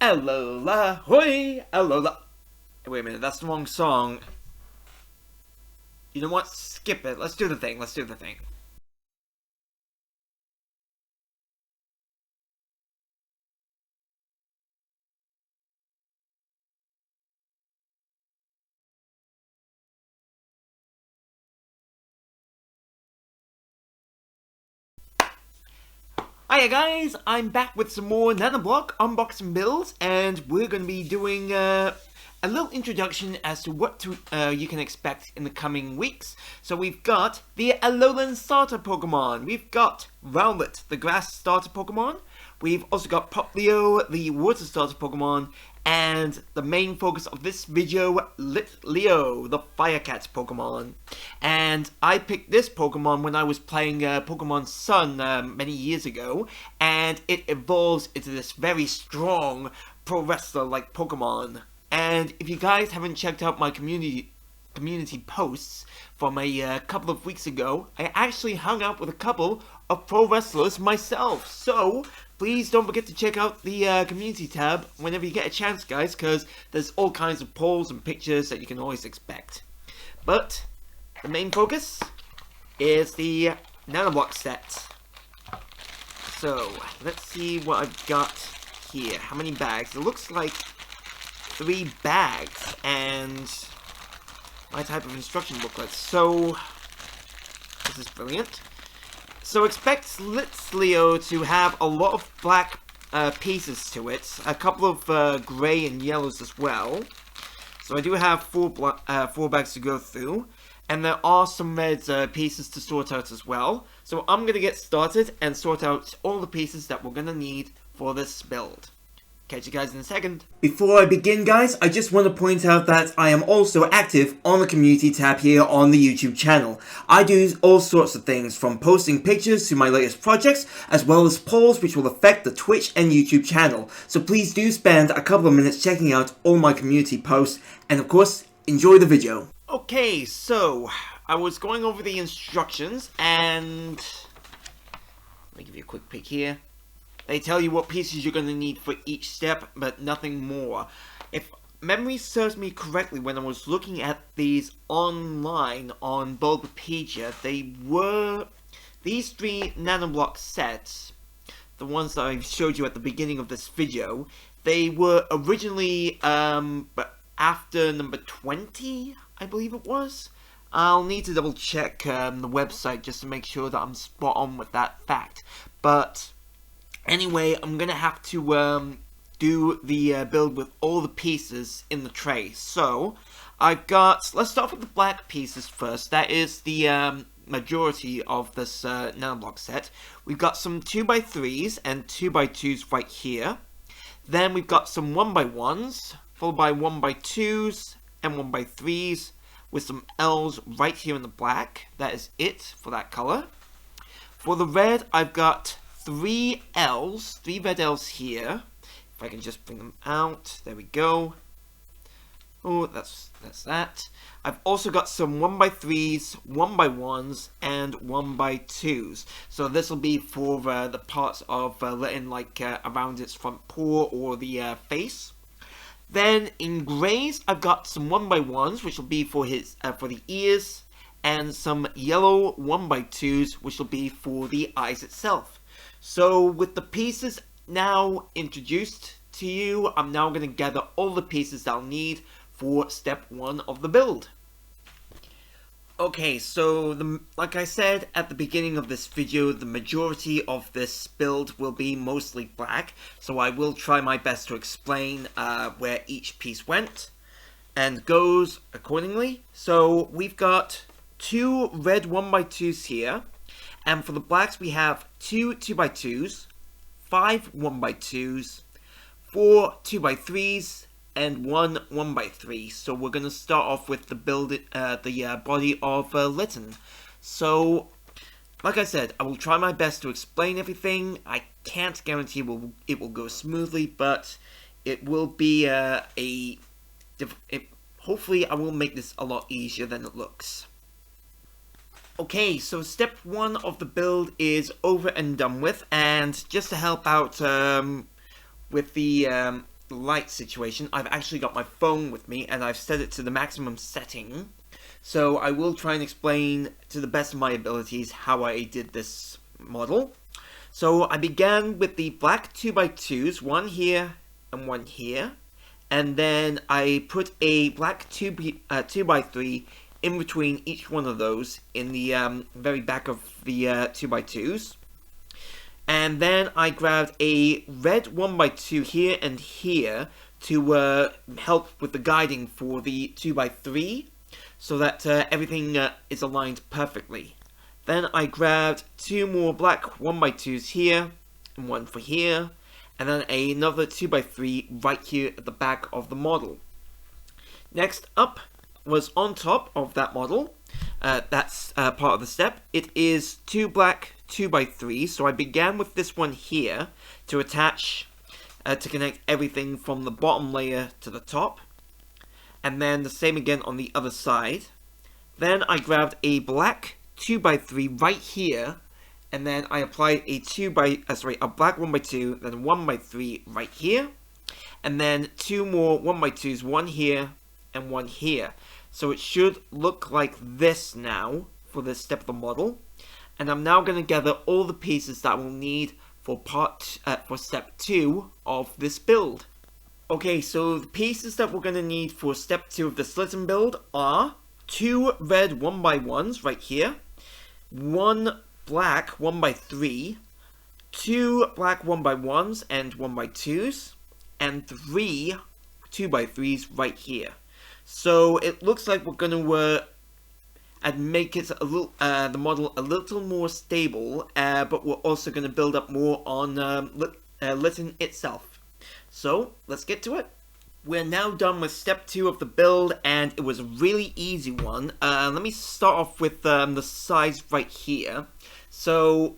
Alola, hoi, Alola. Wait a minute, that's the wrong song. You know what? Skip it. Let's do the thing. Let's do the thing. Hiya guys, I'm back with some more Nanoblock unboxing builds, and we're going to be doing a little introduction as to what you can expect in the coming weeks. So we've got the Alola Starter Pokemon, we've got Rowlet, the Grass Starter Pokemon, we've also got Poplio, the Water Starter Pokemon, and the main focus of this video, Leo, the Fire Cat Pokemon. And I picked this Pokemon when I was playing Pokemon Sun many years ago, and it evolves into this very strong pro wrestler like Pokemon. And if you guys haven't checked out my community posts from a couple of weeks ago, I actually hung out with a couple of pro wrestlers myself. So please don't forget to check out the community tab whenever you get a chance, guys, because there's all kinds of polls and pictures that you can always expect. But the main focus is the Nanoblock set. So let's see what I've got here. How many bags? It looks like 3 bags and my type of instruction booklet. So this is brilliant. So expect Leo to have a lot of black pieces to it, a couple of grey and yellows as well. So I do have 4 bags to go through, and there are some red pieces to sort out as well. So I'm going to get started and sort out all the pieces that we're going to need for this build. Catch you guys in a second. Before I begin, guys, I just want to point out that I am also active on the community tab here on the YouTube channel. I do all sorts of things, from posting pictures to my latest projects, as well as polls which will affect the Twitch and YouTube channel. So please do spend a couple of minutes checking out all my community posts, and of course, enjoy the video. Okay, so I was going over the instructions, and let me give you a quick peek here. They tell you what pieces you're going to need for each step, but nothing more. If memory serves me correctly, when I was looking at these online on Bulbapedia, these 3 Nanoblock sets, the ones that I showed you at the beginning of this video, they were originally but after number 20, I believe it was. I'll need to double check the website just to make sure that I'm spot on with that fact. But anyway, I'm going to have to do the build with all the pieces in the tray. So, I've got, let's start with the black pieces first. That is the majority of this Nanoblock set. We've got some 2x3s and 2x2s right here. Then we've got some 1x1s, followed by 1x2s and 1x3s, with some L's right here in the black. That is it for that color. For the red, I've got 3 L's, 3 red L's here. If I can just bring them out, there we go. Oh, that's that. I've also got some 1x3s, 1x1s, and 1x2s. So this will be for the parts of Litten, like around its front paw or the face. Then in greys, I've got some 1x1s, which will be for the ears, and some yellow 1x2s, which will be for the eyes itself. So with the pieces now introduced to you, I'm now going to gather all the pieces I'll need for step 1 of the build. Okay, so like I said at the beginning of this video, the majority of this build will be mostly black, so I will try my best to explain where each piece went and goes accordingly. So we've got 2 red 1x2s here, and for the blacks we have 2 2x2s, 5 1x2s, 4 2x3s, and 1 1x3. So we're going to start off with the body of Litten. So, like I said, I will try my best to explain everything. I can't guarantee it will go smoothly, but it will be hopefully I will make this a lot easier than it looks. Okay, so step 1 of the build is over and done with, and just to help out with the light situation, I've actually got my phone with me and I've set it to the maximum setting. So I will try and explain to the best of my abilities how I did this model. So I began with the black 2x2s, one here and one here. And then I put a black 2x3 in between each one of those in the very back of the 2x2s. And then I grabbed a red 1x2 here and here to help with the guiding for the 2x3, so that everything is aligned perfectly. Then I grabbed two more black 1x2s here, and one for here, and then another 2x3 right here at the back of the model. Next up was on top of that model, that's part of the step. It is two black 2x3s, so I began with this one here to attach, to connect everything from the bottom layer to the top. And then the same again on the other side. Then I grabbed a black 2x3 right here, and then I applied a black 1x2, then 1x3 right here, and then two more 1x2s, one here and one here. So it should look like this now for this step of the model. And I'm now going to gather all the pieces that we'll need for step 2 of this build. Okay, so the pieces that we're going to need for step 2 of this Litten build are two red 1x1s right here, one black 1x3, two black 1x1s and 1x2s, and three 2x3s right here. So it looks like we're going to make it a little, the model a little more stable, but we're also going to build up more on Litten itself. So let's get to it. We're now done with step 2 of the build, and it was a really easy one. Let me start off with the size right here. So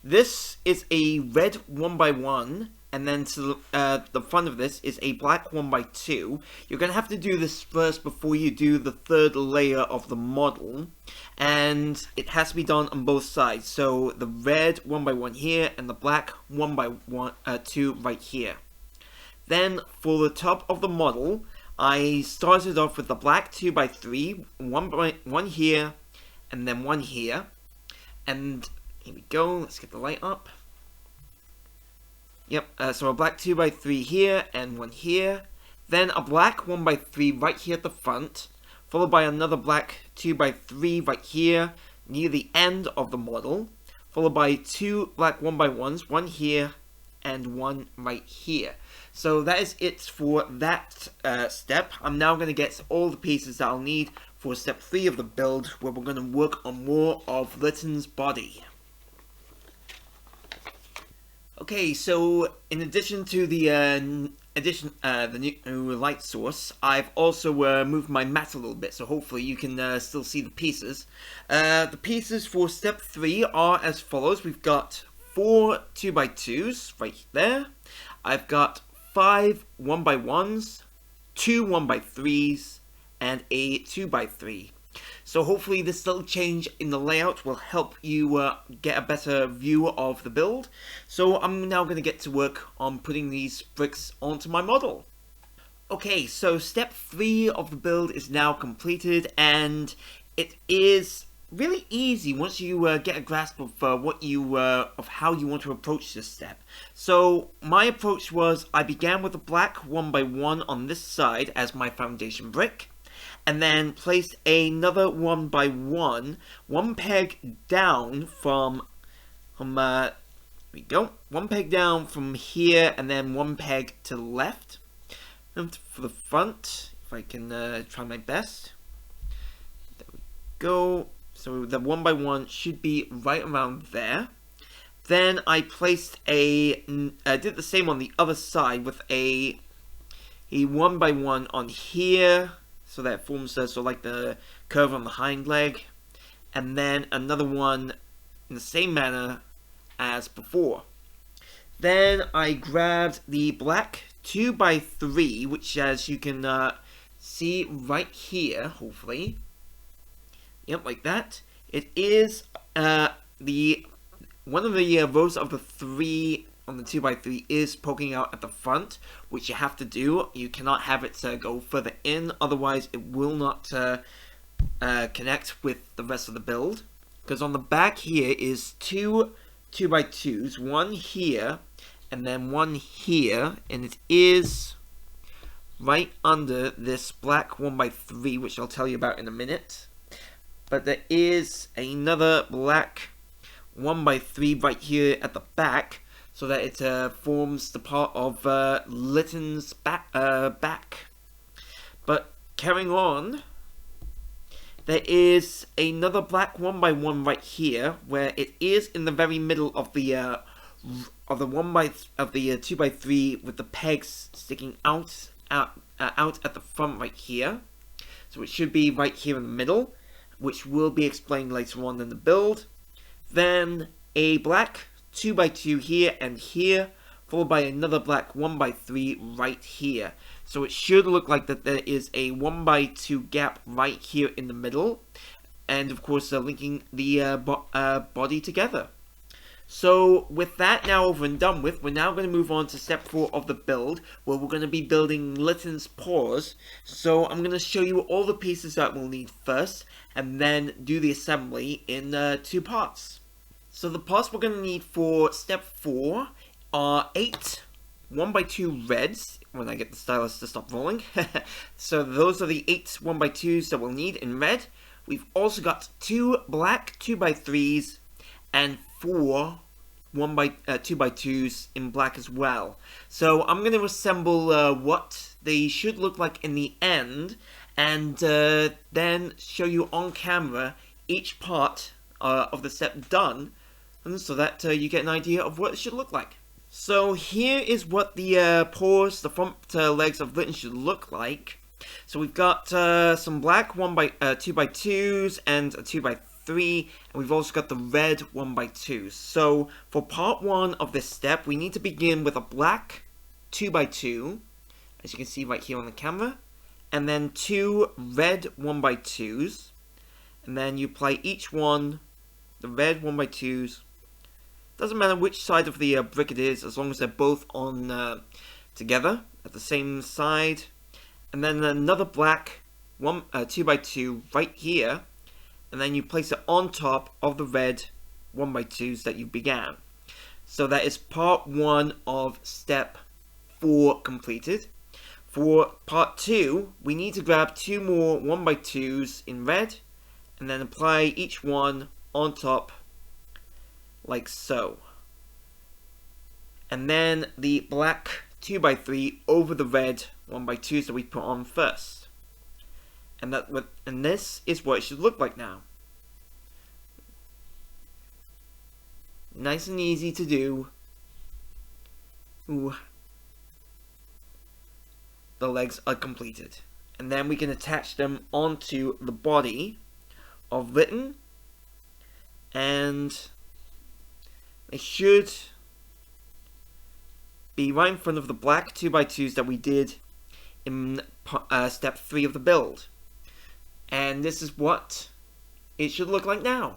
this is a red 1x1, and then to the front of this is a black 1x2. You're going to have to do this first before you do the third layer of the model, and it has to be done on both sides. So the red 1x1 here and the black 1x2 right here. Then for the top of the model, I started off with the black 2x3, one here and then one here. And here we go, let's get the light up. Yep, so a black 2x3 here and one here. Then a black 1x3 right here at the front, followed by another black 2x3 right here near the end of the model, followed by two black 1x1s, one here and one right here. So that is it for that step. I'm now going to get all the pieces that I'll need for step 3 of the build, where we're going to work on more of Litten's body. Okay, so in addition to the new light source, I've also moved my mat a little bit, so hopefully you can still see the pieces. The pieces for step 3 are as follows. We've got 4 2x2s right there. I've got 5 1x1s, 2 1x3s, and a 2x3. So hopefully this little change in the layout will help you get a better view of the build. So I'm now going to get to work on putting these bricks onto my model. Okay, so step 3 of the build is now completed, and it is really easy once you get a grasp of of how you want to approach this step. So my approach was, I began with a black 1x1 on this side as my foundation brick, and then placed another 1x1, one peg down from here we go, one peg down from here, and then one peg to the left. And for the front, if I can try my best, there we go. So the 1x1 should be right around there. Then I placed did the same on the other side with a 1x1 on here, so that forms so like the curve on the hind leg, and then another one in the same manner as before. Then I grabbed the black 2x3, which, as you can see right here, hopefully. Yep, like that. It is one of the rows of the 3 on the 2x3 is poking out at the front, which you have to do. You cannot have it go further in, otherwise it will not connect with the rest of the build. Because on the back here is two 2x2s, one here and then one here, and it is right under this black 1x3, which I'll tell you about in a minute. But there is another black 1x3 right here at the back, so that it forms the part of Litten's back. But carrying on, there is another black 1x1 right here, where it is in the very middle of the 2x3 with the pegs sticking out at the front right here. So it should be right here in the middle, which will be explained later on in the build. Then a black 2x2 here and here, followed by another black 1x3 right here. So it should look like that there is a 1x2 gap right here in the middle, and of course linking the body together. So with that now over and done with, we're now going to move on to step 4 of the build, where we're going to be building Litten's paws. So I'm going to show you all the pieces that we'll need first, and then do the assembly in 2 parts. So the parts we're going to need for step 4 are 8 1x2 reds, when I get the stylus to stop rolling. So those are the 8 1x2s that we'll need in red. We've also got 2 black 2x3s and 4 2x2s in black as well. So I'm going to assemble what they should look like in the end, and then show you on camera each part of the step done, and so that you get an idea of what it should look like. So here is what the paws, the front legs of Litten should look like. So we've got some black 2x2s and a 2x3, and we've also got the red 1x2s. So for part 1 of this step, we need to begin with a black 2x2, as you can see right here on the camera, and then 2 red 1x2s, and then you apply each one, the red 1x2s. Doesn't matter which side of the brick it is, as long as they're both on together at the same side. And then another black 2x2 right here, and then you place it on top of the red 1x2s that you began. So that is part 1 of step 4 completed. For part 2, we need to grab 2 more 1x2s in red, and then apply each one on top like so. And then the black 2x3 over the red 1x2s that we put on first. And this is what it should look like now. Nice and easy to do. Ooh. The legs are completed. And then we can attach them onto the body of Litten, and they should be right in front of the black 2x2s that we did in step 3 of the build. And this is what it should look like now.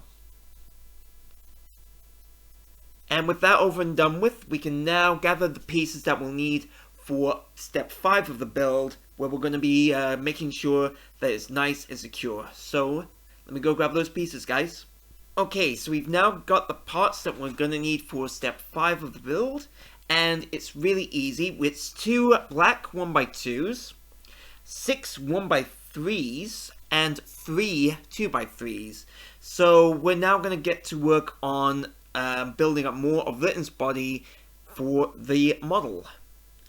And with that over and done with, we can now gather the pieces that we'll need for step 5 of the build, where we're going to be making sure that it's nice and secure. So let me go grab those pieces, guys. Okay, so we've now got the parts that we're going to need for step 5 of the build, and it's really easy. It's 2 black 1x2s, 6 1x3s, and 3 2x3s. So we're now going to get to work on building up more of Litten's body for the model.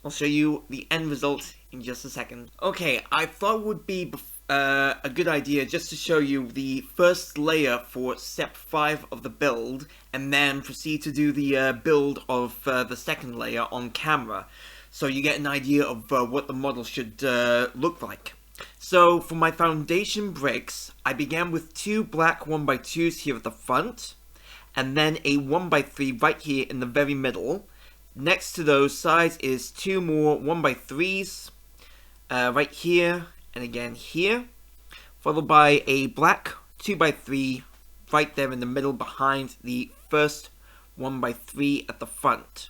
I'll show you the end result in just a second. Okay, I thought it would be a good idea just to show you the first layer for step 5 of the build, and then proceed to do the build of the second layer on camera, so you get an idea of what the model should look like. So for my foundation bricks, I began with 2 black 1x2s here at the front, and then a 1x3 right here in the very middle. Next to those sides is 2 more 1x3s right here and again here, followed by a black 2x3 right there in the middle behind the first 1x3 at the front.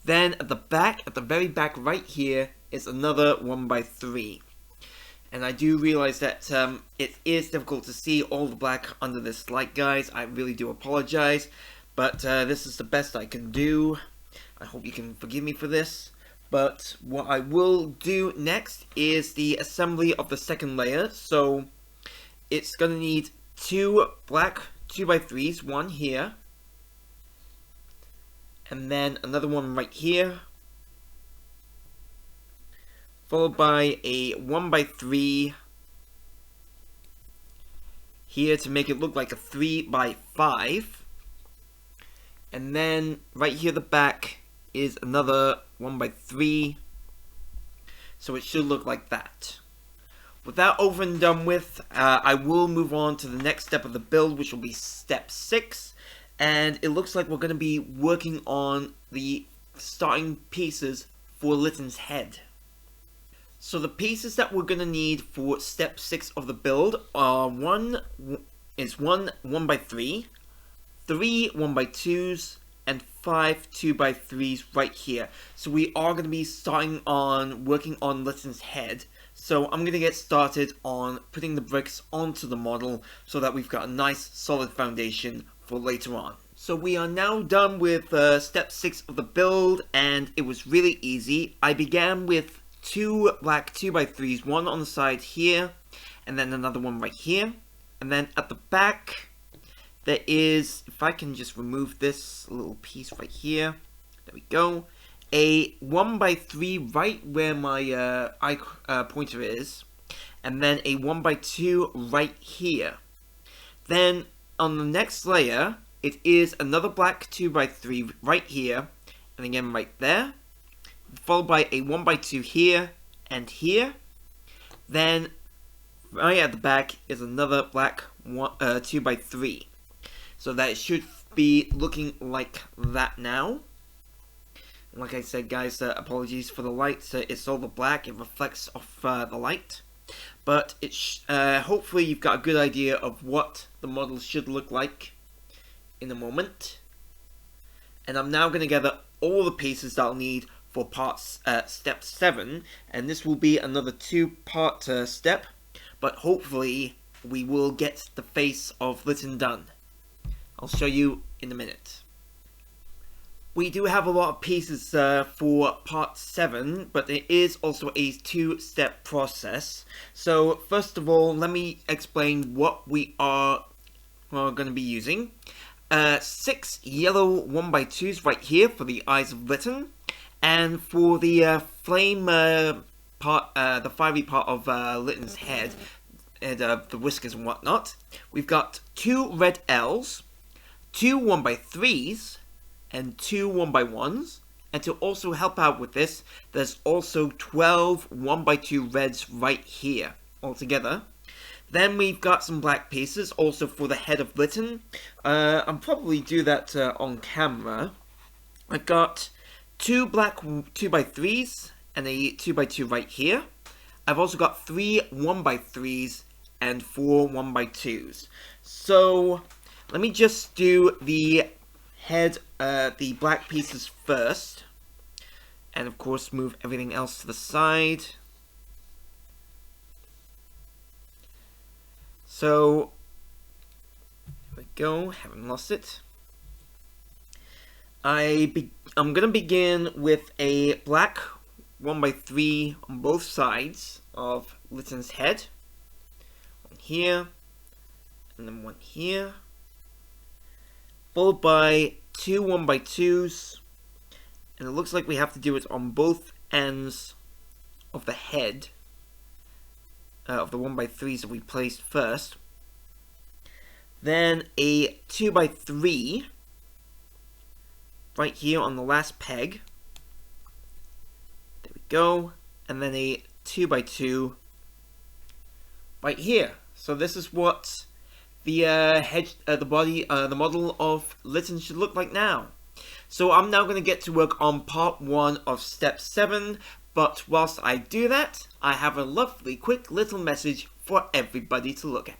Then at the back, at the very back right here, is another 1x3. And I do realize that it is difficult to see all the black under this light, guys. I really do apologize. But this is the best I can do. I hope you can forgive me for this. But what I will do next is the assembly of the second layer. So it's going to need 2 black 2x3s, one here. And then another one right here. Followed by a 1x3 here to make it look like a 3x5. And then right here at the back is another 1x3. So it should look like that. With that over and done with, I will move on to the next step of the build, which will be step 6. And it looks like we're going to be working on the starting pieces for Litten's head. So the pieces that we're going to need for step 6 of the build are one 1x3, 3 1x2s, and 5 2x3s right here. So we are going to be starting on working on Litten's head. So I'm going to get started on putting the bricks onto the model so that we've got a nice solid foundation for later on. So we are now done with step 6 of the build, and it was really easy. I began with 2 black 2x3s, one on the side here, and then another one right here. And then at the back, there is, if I can just remove this little piece right here, there we go, a 1x3 right where my pointer is, and then a 1x2 right here. Then on the next layer, it is another black 2x3 right here, and again right there, followed by a 1x2 here and here. Then right at the back is another black 2x3. So that it should be looking like that now. Like I said, guys, apologies for the light. It's all the black. It reflects off the light. But hopefully you've got a good idea of what the model should look like in a moment. And I'm now going to gather all the pieces that I'll need for step 7, and this will be another 2-part step, but hopefully we will get the face of Litten done. I'll show you in a minute. We do have a lot of pieces for part 7, but it is also a 2-step process. So first of all, let me explain what we are going to be using. 6 yellow 1x2s right here for the eyes of Litten. And for the flame part, the fiery part of Litten's head, and the whiskers and whatnot, we've got 2 red L's, 2 1x3s, and 2 1x1s. And to also help out with this, there's also 12 1x2 reds right here altogether. Then we've got some black pieces also for the head of Litten. I'll probably do that on camera. I've got 2 black 2x3s and a 2x2 right here. I've also got 3 1x3s and 4 1x2s. So let me just do the head, the black pieces first, and of course move everything else to the side. So there we go, haven't lost it. I'm going to begin with a black 1x3 on both sides of Litten's head. One here, and then one here. Followed by 2 1x2s. And it looks like we have to do it on both ends of the head. Of the 1x3s that we placed first. Then a 2x3 right here on the last peg. There we go. And then a 2x2 right here. So this is what the the model of Litten should look like now. So I'm now going to get to work on part 1 of step 7. But whilst I do that, I have a lovely quick little message for everybody to look at.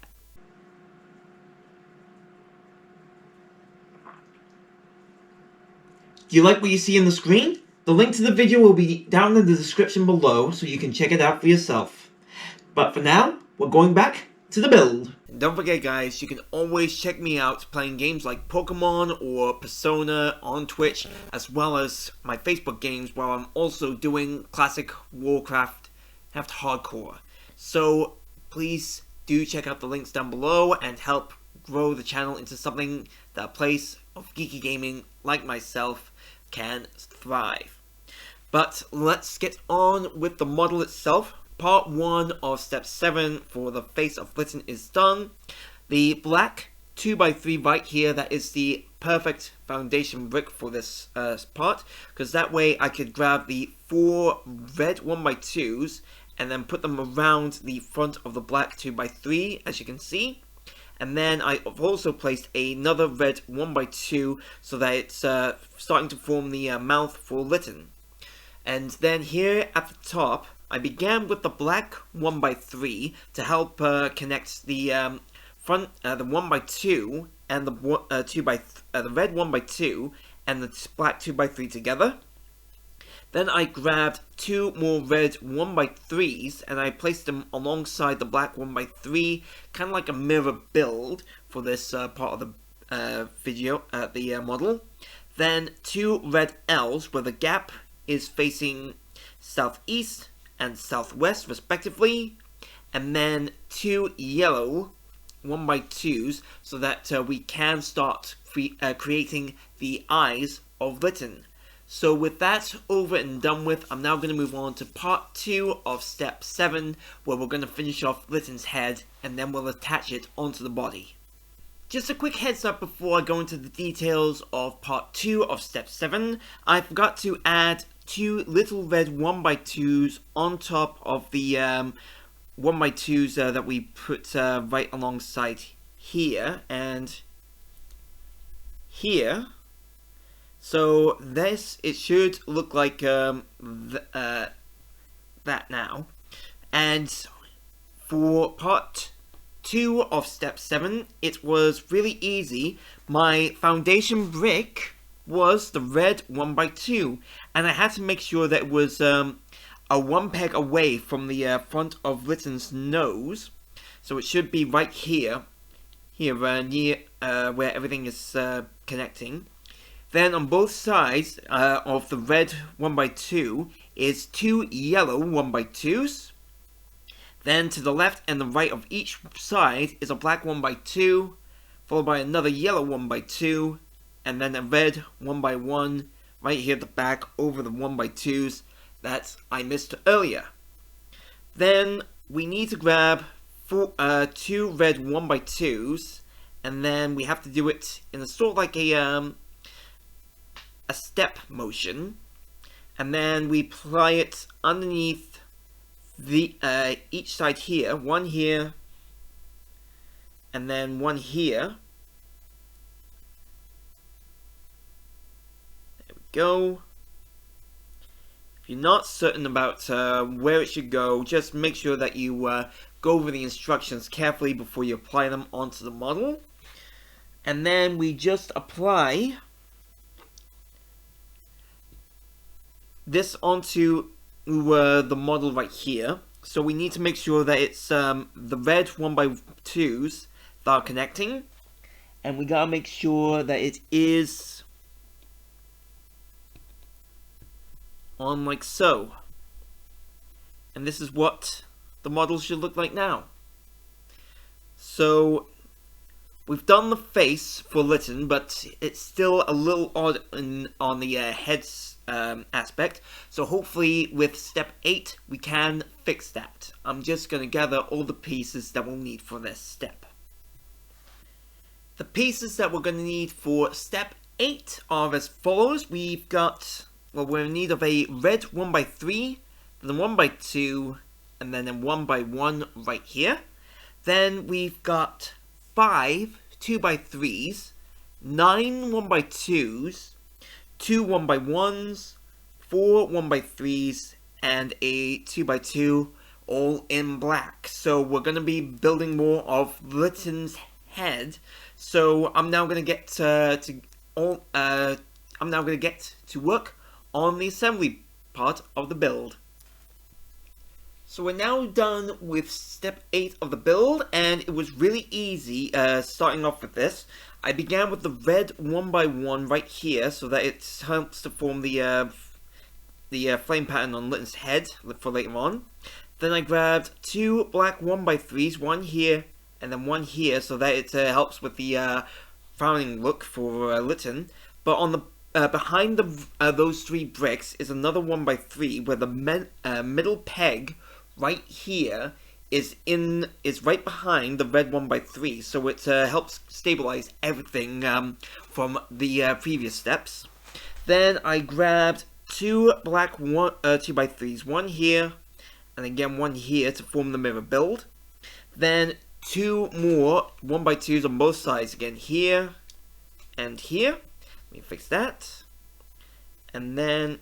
Do you like what you see on the screen? The link to the video will be down in the description below, so you can check it out for yourself. But for now, we're going back to the build. Don't forget guys, you can always check me out playing games like Pokemon or Persona on Twitch, as well as my Facebook games, while I'm also doing classic Warcraft Hardcore. So please do check out the links down below and help grow the channel into something that a place of geeky gaming like myself can thrive. But let's get on with the model itself. Part 1 of Step 7 for the face of Litten is done. The black 2x3 right here, that is the perfect foundation brick for this part, because that way I could grab the 4 red 1x2s and then put them around the front of the black 2x3, as you can see. And then I've also placed another red 1x2 so that it's starting to form the mouth for Litten. And then here at the top, I began with the black 1x3 to help connect the front, the 1x2 and the the red 1x2 and the black 2x3 together. Then I grabbed 2 more red 1x3s and I placed them alongside the black 1x3, kind of like a mirror build for this part of the the model. Then 2 red L's where the gap is facing southeast and southwest respectively, and then 2 yellow 1x2s so that we can start creating the eyes of Litten. So with that over and done with, I'm now going to move on to part 2 of step 7, where we're going to finish off Litten's head and then we'll attach it onto the body. Just a quick heads up before I go into the details of part 2 of step 7, I forgot to add 2 little red 1x2s on top of the 1x2s that we put right alongside here and here. So this, it should look like that now. And for part 2 of step 7, it was really easy. My foundation brick was the red 1x2, and I had to make sure that it was a 1 peg away from the front of Litten's nose. So it should be right here, near where everything is connecting. Then on both sides of the red 1x2 is 2 yellow 1x2s. Then to the left and the right of each side is a black 1x2, followed by another yellow 1x2, and then a red 1x1 right here at the back over the 1x2s that I missed earlier. Then we need to grab 2 red 1x2s, and then we have to do it in a sort of like a step motion, and then we apply it underneath the each side here, one here and then one here. There we go. If you're not certain about where it should go, just make sure that you go over the instructions carefully before you apply them onto the model. And then we just apply this onto the model right here. So we need to make sure that it's the red 1x2s that are connecting, and we gotta make sure that it is on like so. And this is what the model should look like now. So we've done the face for Litten, but it's still a little odd on the head's aspect, so hopefully with step 8 we can fix that. I'm just going to gather all the pieces that we'll need for this step. The pieces that we're going to need for step 8 are as follows. We've got, well, we're in need of a red 1x3, then a 1x2, and then a 1x1 right here. Then we've got 5 2x3s, 9 1x2s, 2 1x1s, 4 1x3s, and a 2x2, all in black. So we're going to be building more of Litten's head. So I'm now going to get to work on the assembly part of the build. So we're now done with step 8 of the build, and it was really easy starting off with this. I began with the red 1x1 right here, so that it helps to form the flame pattern on Litten's head for later on. Then I grabbed 2 black 1x3s, one here and then one here, so that it helps with the frowning look for Litten. But on the behind those 3 bricks is another 1x3 where the middle peg right here is right behind the red 1x3, so it helps stabilize everything from the previous steps. Then I grabbed 2 black 2x3s, one here and again one here to form the mirror build. Then 2 more 1x2s on both sides, again here and here. Let me fix that. And then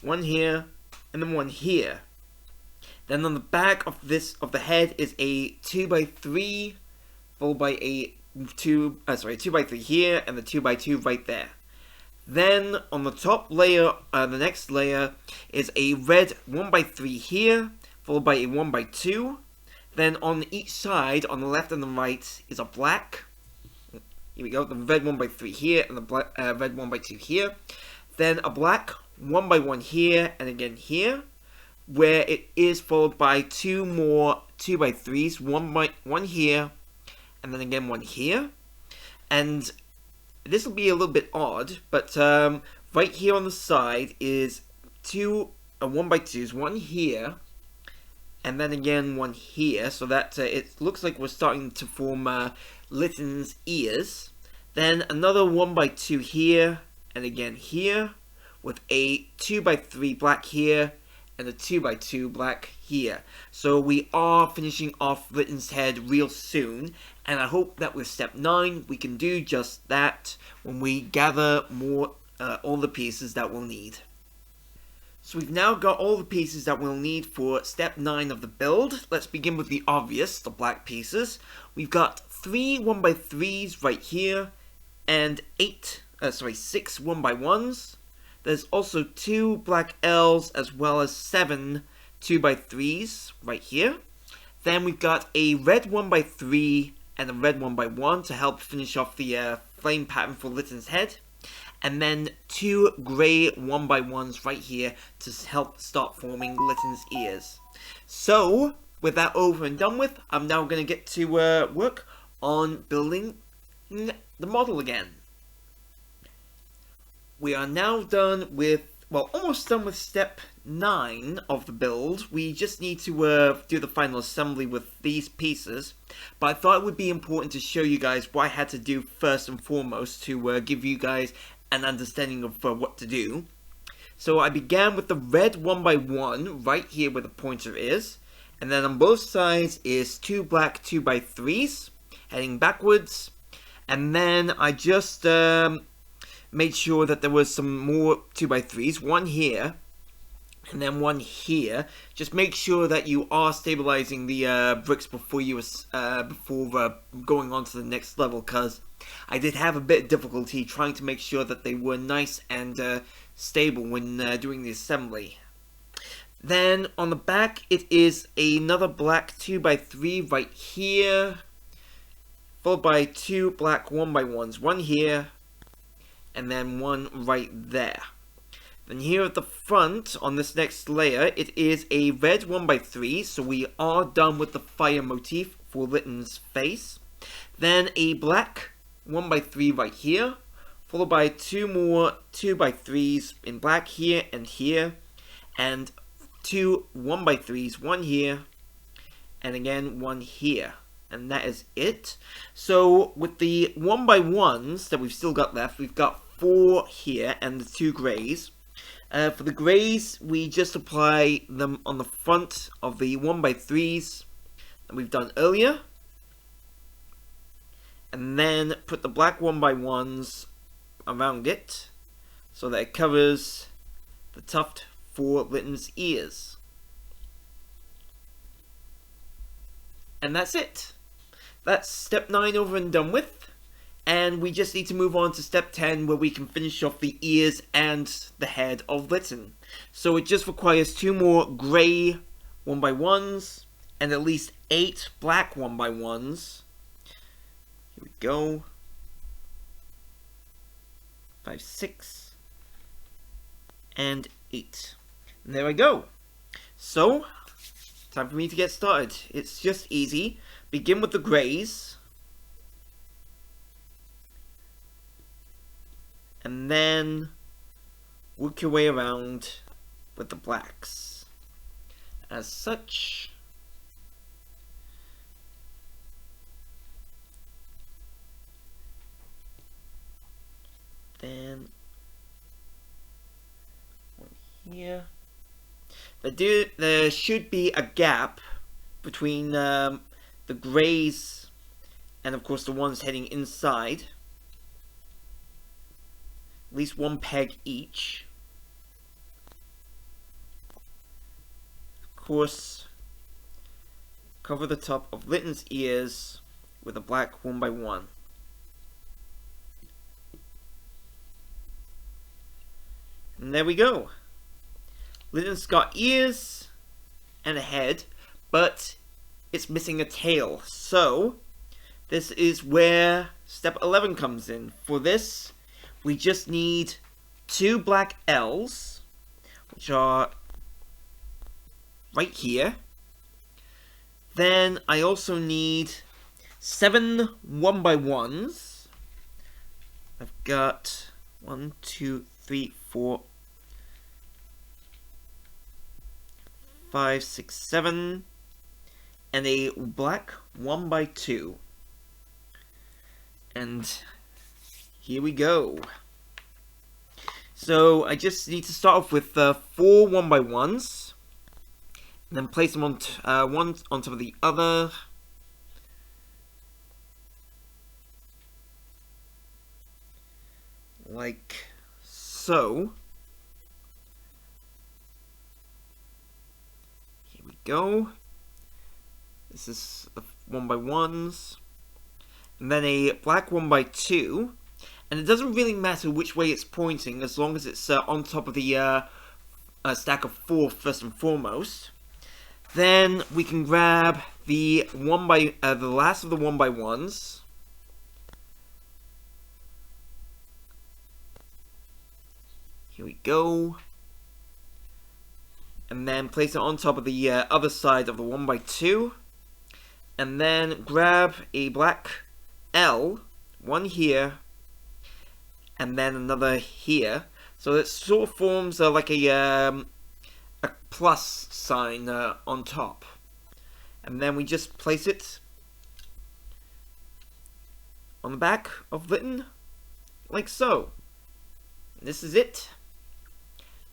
one here and then one here. Then on the back of the head is a 2x3 followed by a 2x3 here and the 2x2 right there. Then on the top layer, the next layer is a red 1x3 here followed by a 1x2. Then on each side, on the left and the right, is a black. Here we go, the red 1x3 here and the black, red 1x2 here. Then a black 1x1 here and again here, where it is followed by 2 more 2x3s, one here and then again one here. And this will be a little bit odd, but right here on the side is 2 1x2s, one here and then again one here, so that it looks like we're starting to form Litten's ears. Then another 1x2 here and again here, with a 2x3 black here and a 2x2 black here. So we are finishing off Litten's head real soon, and I hope that with step 9 we can do just that when we gather more all the pieces that we'll need. So we've now got all the pieces that we'll need for step 9 of the build. Let's begin with the obvious, the black pieces. We've got 3 1x3s right here and 6 1x1s. There's also 2 black L's as well as 7 2x3s right here. Then we've got a red 1x3 and a red 1x1 to help finish off the flame pattern for Litten's head. And then 2 grey 1x1s right here to help start forming Litten's ears. So, with that over and done with, I'm now going to get to work on building the model again. We are now done with, well, almost done with step 9 of the build. We just need to do the final assembly with these pieces. But I thought it would be important to show you guys what I had to do first and foremost to give you guys an understanding of what to do. So I began with the red 1x1 right here where the pointer is. And then on both sides is 2 black 2x3s heading backwards. And then I just made sure that there was some more 2x3s, one here and then one here. Just make sure that you are stabilizing the bricks before going on to the next level, because I did have a bit of difficulty trying to make sure that they were nice and stable when doing the assembly. Then on the back it is another black 2x3 right here, followed by 2 black 1x1s, one here and then one right there. Then here at the front, on this next layer, it is a red 1x3, so we are done with the fire motif for Litten's face. Then a black 1x3 right here, followed by 2 more 2x3s in black here and here, and 2 1x3s, one here, and again one here. And that is it. So with the 1x1s that we've still got left, we've got 4 here and the 2 greys. For the greys, we just apply them on the front of the 1x3s that we've done earlier. And then put the black 1x1s around it so that it covers the tuft for Litten's ears. And that's it. That's step 9 over and done with. And we just need to move on to step 10, where we can finish off the ears and the head of Litten. So it just requires 2 more grey 1x1s and at least 8 black 1x1s. Here we go. 5, 6, and 8. And there I go. So, time for me to get started. It's just easy. Begin with the greys. And then work your way around with the blacks. As such. Then one here. There should be a gap between the greys and of course the ones heading inside. At least 1 peg each. Of course, cover the top of Litten's ears with a black 1x1. And there we go. Litten's got ears and a head, but it's missing a tail. So, this is where step 11 comes in. For this, we just need 2 black L's, which are right here. Then I also need 7 1x1s. I've got 1, 2, 3, 4, 5, 6, 7, and a black 1x2. And here we go. So I just need to start off with 4 1x1s, and then place them on one on top of the other. Like so. Here we go. This is the 1x1s. And then a black 1x2. And it doesn't really matter which way it's pointing, as long as it's on top of the stack of 4 first and foremost. Then we can grab the the last of the 1x1s. Here we go. And then place it on top of the other side of the 1x2. And then grab a black L, one here, and then another here. So it sort of forms like a plus sign on top. And then we just place it on the back of Litten, like so. And this is it.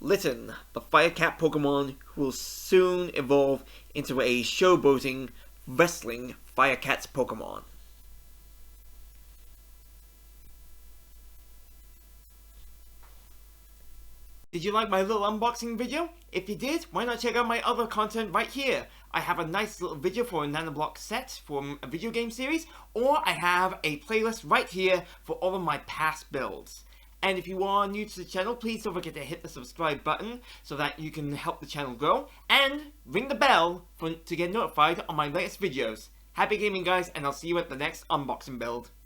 Litten, the Fire Cat Pokemon who will soon evolve into a showboating, wrestling Fire Cat Pokemon. Did you like my little unboxing video? If you did, why not check out my other content right here? I have a nice little video for a Nanoblock set from a video game series, or I have a playlist right here for all of my past builds. And if you are new to the channel, please don't forget to hit the subscribe button so that you can help the channel grow, and ring the bell to get notified on my latest videos. Happy gaming guys, and I'll see you at the next unboxing build.